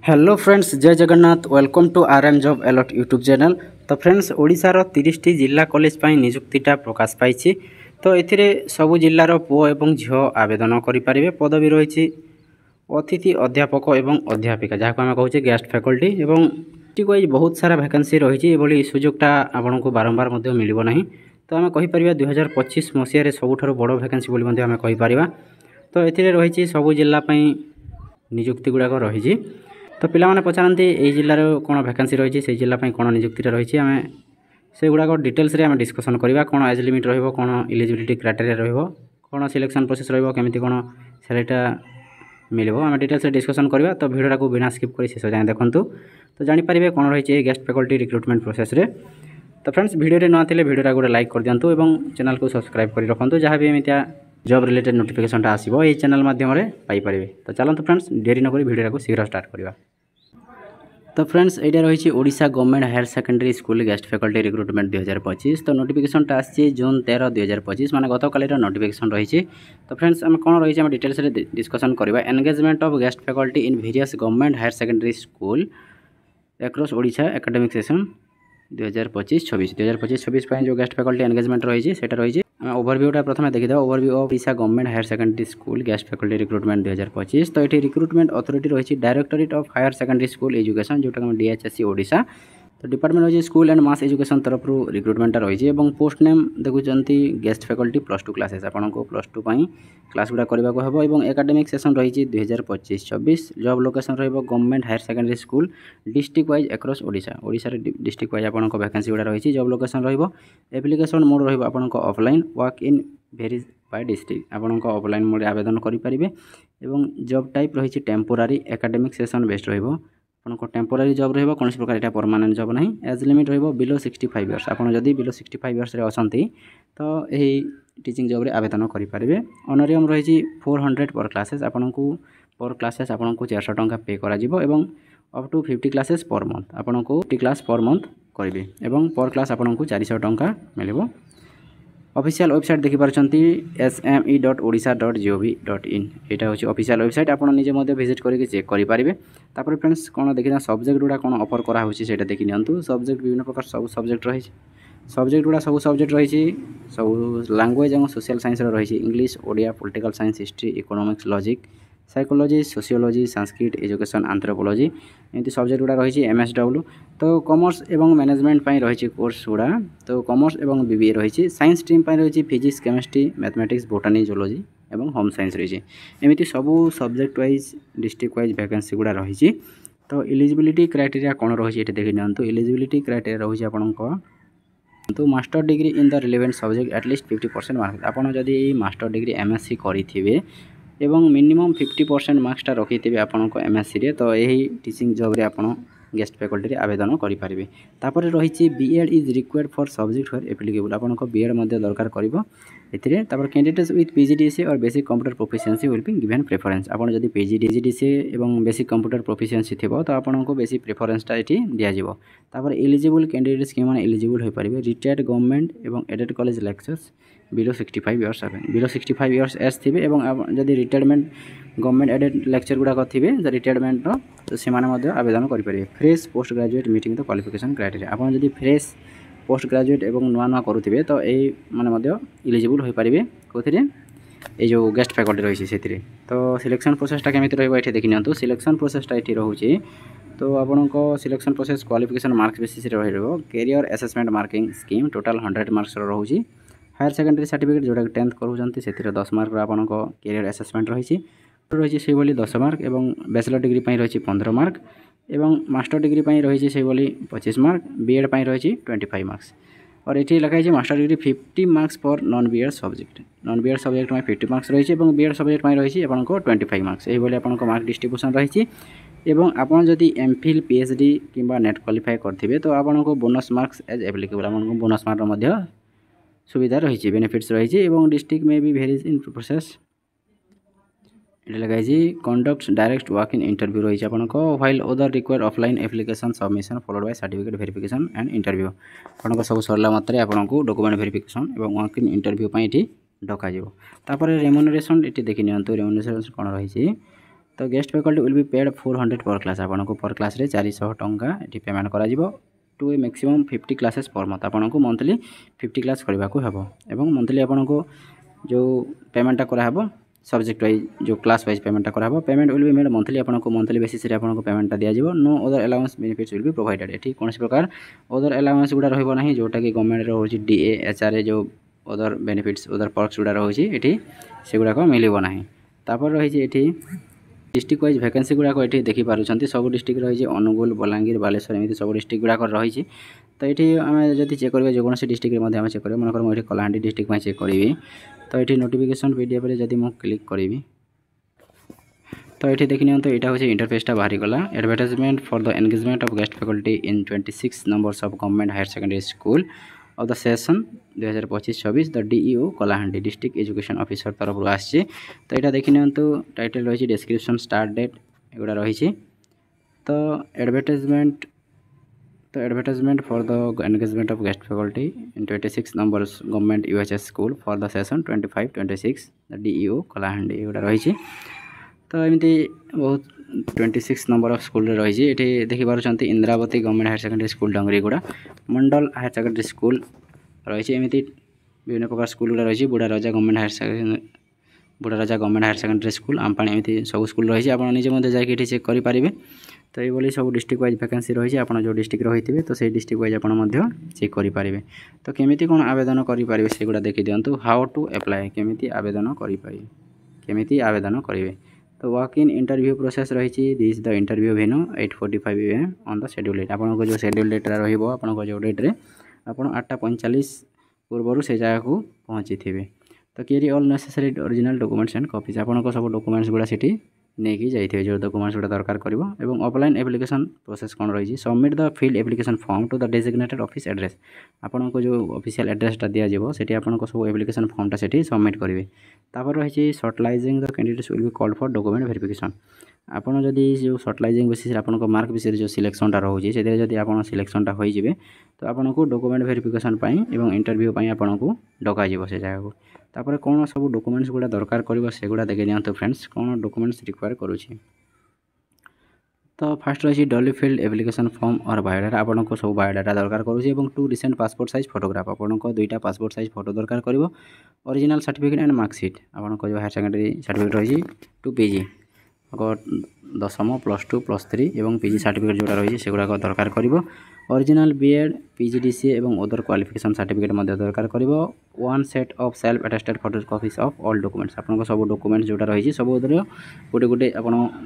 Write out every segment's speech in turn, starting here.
Hello friends, जय Jagannath. Welcome to RM job alert YouTube channel. तो friends, ओडिशार 30टी जिला कॉलेज पर नियुक्तिटा प्रकाश पाई। तो ये सबू जिलार पुओ एवं झील आवेदन करें। पदवी रही अतिथि अध्यापक एवं अध्यापिका, जहाँ को आम कहे गेस्ट फैकल्टी। एवं ठीक वाइज बहुत सारा वैकेंसी रही सुजोगटा आपन को बारंबार मिलना। तो आम कहीपर 2025 मसीह सबुठ बड़ वैकेंसी बोली आम कहीपर। तो ये रही सबू जिलापाई नियुक्ति गुड़ाक रही। तो पिलाने पचारती यही जिलार कौन वैकेंसी रही से जिला कौन नियुक्ति रही आम से गुड़ाक डिटेल्स रे आम डिस्कसन करवा। कौन एज लिमिट कौन एलिजिबिलिटी क्राइटेरिया कौन सिलेक्शन प्रोसेस केमी कौन सैलरीटा मिले आम डिटेल्स डिस्कसन करवा। तो भिडियो को बिना स्किप कर शेष जाए देखूँ तो जानीपर कौन रही गेस्ट फैकल्टी रिक्रुटमेंट प्रोसेस रे। तो फ्रेंड्स, भिडियो नुआ थे भिडियो गोटे लाइक कर दिंतु और चैनल को सब्सक्राइब कर रखुँ। जहाँ भी एमती जॉब रिलेटेड नोटिफिकेशन आसो ये चैनल माध्यम पाइपर। तो चलते फ्रेंड्स, डेरी नक भिडियो को शीघ्र स्टार्ट करवा। तो फ्रेंड्स, यहाँ रही Odisha government higher secondary school guest faculty recruitment 2025। तो नोटिफिकेशनटा आसी जून 13, 2025 माने गत कालीर नोटिफिकेशन रही। तो फ्रेंड्स, आम कौन रही डिटेल्स डिस्कसन करवा। Engagement of guest faculty in various government higher secondary school across Odisha academic session 2025-26 जो गेस्ट फैकल्टी एंगेजमेंट रही रही ओवरव्यूटा प्रथम देखीद। Overview of Odisha government higher secondary school guest faculty recruitment 2025। तो ये रिक्रुटमेंट अथॉरिटी रही directorate of higher secondary school education, जोटा DHSC ओडिशा। तो डिपार्टमेंट रही स्कूल एंड मास एजुकेशन तरफ रिक्रुटमेंटा रही। पोस्ट नेम देखुं गेस्ट फैकल्टी +2 क्लासेस आपन को +2 क्लास गुड़ा करने को हम। एकाडेमिक सेशन रही 2025-26। Job location government higher secondary school district wise across Odisha. Odisha district wise आपन वैकेंसी गुड़ा रही। जॉब लोकेशन एप्लिकेशन मोड रही offline work in varies by district. आपन ऑफलाइन मोड आवेदन करेंगे। जॉब टाइप रही टेम्पोरारी एकाडेमिक सेशन बेस्ट रही। आपको टेम्पोरारी जॉब रही कौन प्रकार यहाँ परमानेंट जॉब ना। एज लिमिट रही बिलो 65 इयर्स। आपड़ जदि बिलो 65 इयर्स अच्छा तो यही टीचिंग जॉब रे आवेदन करेंगे। ऑनरियम रही 400 पर क्लासेस। आपन को पर क्लासेस आपन को 400 टंका पे करा up to 50 classes per month. आपन को 50 क्लास पर मंथ करेंगे और पर क्लास आपन को 400 टंका मिले। ऑफिशियल वेबसाइट देखिपार sme.odisha.gov.in यहाँ हूँ ऑफिशियल वेबसाइट। आप निजे विजिट करके चेक करेंगे। तापर फ्रेंड्स, कौन देखिए सब्जेक्ट गुड़ा कौन ऑफर कराऊँ से देखी नियंतु। सब्जेक्ट विभिन्न प्रकार सब सब्जेक्ट रही। सब्जेक्ट गुड़ा सब सब्जेक्ट रही सब लैंग्वेज और सोशल साइंस रही English, Odia, political science, history, economics, logic, psychology, sociology, Sanskrit, education, anthropology एमती सब्जेक्ट गुड़ा रही। MSW। तो कॉमर्स एवं मैनेजमेंट रही कोर्स गुड़ा। तो कॉमर्स एवं BBA रही। साइंस स्ट्रीम रही फिजिक्स, केमिस्ट्री, मैथमेटिक्स, बोटानी, जूलॉजी एवं होम साइंस रही। एमती सबू subject wise district wise vacancy गुड़ा रही। तो एलिजिबिलिटी क्राइटेरिया कौन रही ये देखी नियंतु। एलिजिबिलिटी क्राइटेरिया रही आपन तो master degree in the relevant subject एटलिस्ट 50% मार्क। आपड़ जदि मास्टर डिग्री MSc करेंगे एवं मिनिमम 50% मार्क्सटा रखी आपन को MSc रे, तो यही टीचिंग जॉब रे आपन गेस्ट फैकल्टी आवेदन करेंगे। तापर रही BEd is required for subject where applicable. आपन को BEd दरकार कर। कैंडिडेट्स विथ PGDCA और basic computer proficiency will be given preference. आपन जदि PGDCA एवं बेसिक कंप्यूटर प्रोफिशिएंसी थी तो आपन को बेसी प्रेफरेंसटा ये दिज्व। तापर एलिजिबल कैंडिडेट्स कि एलिजिबल हो पारे रिटायर्ड गवर्नमेंट एवं aided college lecturers below 65 years below 65 years age थे। जदि रिटायरमेंट गवर्नमेंट एडेड लेक्चर गुड़ाक थे रिटायरमेंट तो से आवेदन करेंगे। Fresh post graduate meeting the qualification criteria. आपन जदि फ्रेश पोस्ट ग्रेजुएट एवं नुआ नुआ करुवे तो यही माने इलिजिबल हो पारे कौन ये जो गेस्ट फैकल्टी रही से। तो सिलेक्शन प्रोसेसटा केमी रही देखी नियंतु। सिलेक्शन प्रोसेसटा ये रोचे। तो आपन को selection process qualification marks basis रही। Career assessment marking scheme total 100 marks रोचे। हायर सेकेंडरी सर्टिफिकेट जोटा 10th करूँगी से 10 मार्क आपन को कैरियर असेसमेंट रही से 10 मार्क एवं बैचलर डिग्री रही 15 मार्क एवं मास्टर डिग्री रही से 25 मार्क। BEd रही 25 मार्क्स और ये लिखाई master degree 50 marks for non BEd subject. Non BEd subject में 50 मार्क्स रही और BEd सब्जेक्ट रही आपन को 25 मार्क्स। यही आपन को मार्क डिस्ट्रीब्यूशन रही। एवं आपन जदि MPhil PhD कि नेट क्वालिफाई करेंगे तो आपन को बोनस मार्क्स एज एप्लिकेबल। आपन को बोनस मार्क सुविधा रही बेनिफिट्स रही। डिस्ट्रिक्ट में भी वेरीज इन प्रोसेस ये लगाई conduct direct walk in interview रही आपन को। While other required offline application submission followed by certificate verification and interview. आपन को सब सरला मात्रे आपन को डॉक्यूमेंट वेरिफिकेशन एवं वॉक इन इंटरव्यू ये डक। रेम्यूनरेशन ये देखी नियंतु। रेम्यूनरेशन कौन रही तो guest faculty will be paid 400 पर क्लास आपन को पर क्लास रे 400 टंका एठी पेमेंट करा जिवो to a maximum 50 classes per month आपन को मंथली 50 क्लास करबा को हबो एवं मंथली आपन को जो पेमेंटा करा हबो सब्जेक्ट वाइज जो क्लास वाइज पेमेंटा करा हबो payment will be made monthly आपन को मंथली बेसिस रे आपन को पेमेंटा दिया जिवो no other allowance benefits will be provided एठी कोनसी प्रकार अदर अलाउंस गुडा रहबो नाही जोटा कि गवर्नमेंट रो होची डीए एचआरए जो अदर बेनिफिट्स अदर पर्क्स गुडा रहउची एठी सेगुडा को मिलिबो नाही तापर रहिची एठी डिस्ट्रिक्ट वाइज वैकेंसी गुड़ाक ये देखिपुर सब डिस्ट्रिक्ट रही अनुगुल बलांगीर बालेश्वर एमती सब डिस्ट्रिक्ट गुड़ाक रही तो ये आम जब चेक करेंगे जो कौन डिस्ट्रिक्ट आम चेक करेंगे मनकर मुझे कलाहांडी डिस्ट्रिक्ट में चेक करी तो ये नोटिफिकेशन पीडीएफ जब मुझे क्लिक करी तो ये देखी नियंतु यहाँ हूँ इंटरफेसटा बाहरी गला advertisement for the engagement of guest faculty in 26 numbers of government higher secondary school of the session 2025-26 the DEO Kalahandi district education officer तरफ आसी तो यहाँ देखी नियंतु टाइटल रही डिस्क्रिप्शन स्टार्ट डेट एगुड़ा रही तो advertisement for the engagement of guest faculty in 26 numbers government UHS school for the session 25-26 the DEO Kalahandi एगुड़ा रही तो एमती बहुत 26 नंबर ऑफ स्कूल रही ये देखिपुर Indravati government higher secondary school Dangriguda मंडल हायर सेकेंडरी स्कूल रही एमती विभिन्न प्रकार स्कूल गुड़ा रही बुढ़ा राजा गवर्नमेंट हायर सेकेंडरी स्कूल आमपाणी एमती सब स्कूल रही आप निजे जाकि चेक करेंगे तो ये सब डिस्ट्रिक्ट वाइज वैकेंसी रही आप जो डिस्ट्रिक्ट रही थे तो सही डिस्ट्रिक्ट वाइज आप चेक करेंगे तो केमी कौन आवेदन करेंगे सेगुड़ा देखी दिंतु हाउ टू एप्लाय केमी आवेदन करेंगे तो वॉक इन इंटरव्यू प्रोसेस रही this the interview venue 8:45 AM on the schedule date आपको जो शेड्यूल डेट रहा जो डेट्रे आप 8:45 पूर्व से जगह को पहुँची थे तो carry all necessary original documents and copies आपको सब डॉक्यूमेंट्स गुड़ा सीटी नहीं जाइए जो डॉक्यूमेंट्स गुड़ा दरकार करिवो एवं ऑफलाइन एप्लिकेशन प्रोसेस कौन रही submit the filled application form to the designated office address आपको जो ऑफिशियल एड्रेसटा दिज्व से आपको सब एप्लिकेशन फॉर्मटा से सबमिट करेंगे तापर रही shortlisting the candidates will be called for document verification आपड़ जदि जो सर्टलाइजिंग बेसिस आपको मार्क विषय जो सिलेक्शनटा रोचे से जब आप सिलेक्शनटा हो तो आपको डॉक्यूमेंट वेरिफिकेशन एवं इंटरव्यू आपको डक से जगह को तापर कौन सब डॉक्यूमेंट्स गुड़ा दरकार कर सेगुड़ा देखिए दिखाँ फ्रेंड्स कौन डॉक्यूमेंट्स रिक्वायर करुँची तो फास्ट रही डली फिल्ड एप्लिकेशन फॉर्म और बायोडाटा आपको सब बायोडाटा दरकार करुँची 2 रिसेंट पासपोर्ट साइज फोटोग्राफ आपको 2टा पासपोर्ट साइज फोटो दरकार कर ओरिजिनल सर्टिफिकेट एंड मार्कशीट आपको जो हायर सेकेंडरी सर्टिफिकेट रही 2 PG दशम +2 +3 एवं PG सर्टिफिकेट जोड़ा रही है सेगुड़ा दरकार कर ओरिजिनल BEd PGDCA एवं अदर क्वालिफिकेशन सर्टिफिकेट दरकार कर 1 set of self attested photocopies of all documents आपको सब डॉक्यूमेंट्स जोड़ा रही सब गोटे गोटे आप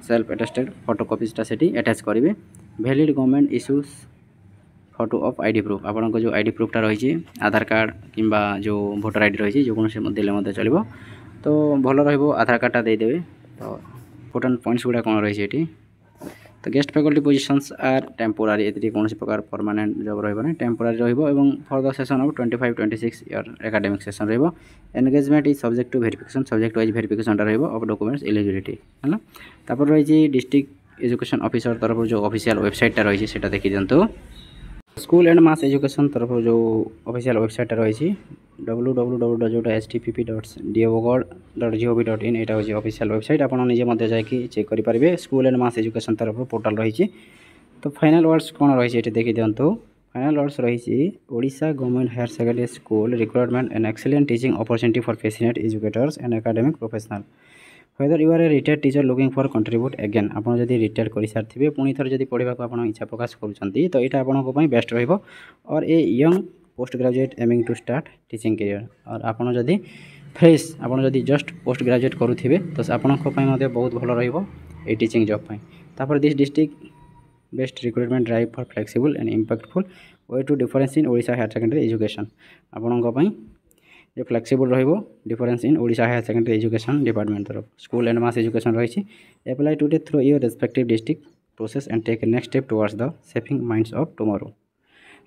सेल्फ अटेस्टेड फोटोकॉपीजटा से अटैच करेंगे valid government issues photo of ID proof आपको जो आईडी प्रूफटा रही आधार कार्ड किंबा जो भोटर आईडी रही जो कौन से देले चलो तो भल रधार कार्डटा देदेवे तो इम्पोर्टेंट पॉइंट्स गुड़ा कौन रही है तो guest faculty positions are temporary ये कौन प्रकार परमानेंट जॉब रही टेम्पोरारी रही for the session of 25-26 year academic session रही engagement is subject to verification subject wise verification रही ऑफ डॉक्यूमेंट्स एलिजिबिलिटी है तापर रही डिस्ट्रिक्ट एजुकेशन ऑफिसर तरफ जो ऑफिशियल वेबसाइटा रही है देखी दिंतु स्कूल एंड मास एजुकेशन तरफ जो ऑफिशियल वेबसाइट रही www.stpp.diogood.gov.in यहाँ हूँ ऑफिशियल वेबसाइट आप निजे जाकि चेक करेंगे स्कूल एंड मास एजुकेशन तरफ पोर्टाल रही तो फाइनल वर्ड्स कौन रही है देखी दिंतु फाइनल वर्ड्स रही Odisha government higher secondary school requirement and excellent teaching opportunity for passionate educators and academic professional whether you are a retired teacher looking for contribute again आप retire कर सारी पुणी थर जब पढ़ा को इच्छा प्रकाश करुँच तो यहाँ आपंपाई बेस्ट रही or a young post graduate aiming to start teaching career और आपड़ जदि फ्रेश आपड़ जस्ट पोस्ट ग्रेजुएट करुवे तो आपंपाई बहुत भल रही टीचिंग जॉब तापर this district best recruitment drive for flexible and impactful way to difference in Odisha higher secondary education आपंपाई जो फ्लेक्सिबल रही difference in Odisha higher secondary education department तरफ स्कूल एंड मास एजुकेशन रही apply today through your respective district process and take next step towards the shaping minds of tomorrow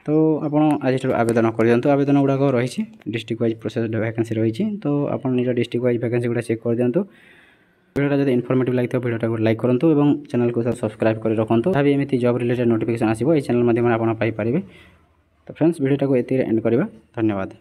तो आप आज आवेदन कर दिंतु आवेदन गुड़ाक रही डिस्ट्रिक्ट वाइज प्रोसेस वैकेंसी रही तो आप निज डिस्ट्रिक्ट वाइज वैकेंसी गुड़ा चेक कर दिंतु वीडियोटा जब इनफॉर्मेटिव लगे वीडियोटा को लाइक करूँ और चैनल को सब्सक्राइब कर रखुँ भाई एमती जॉब रिलेटेड नोटिफिकेशन आसो ये चैनल माध्यम आप पाइपर तो फ्रेंड्स वीडियोटा को ये एंड करवा धन्यवाद।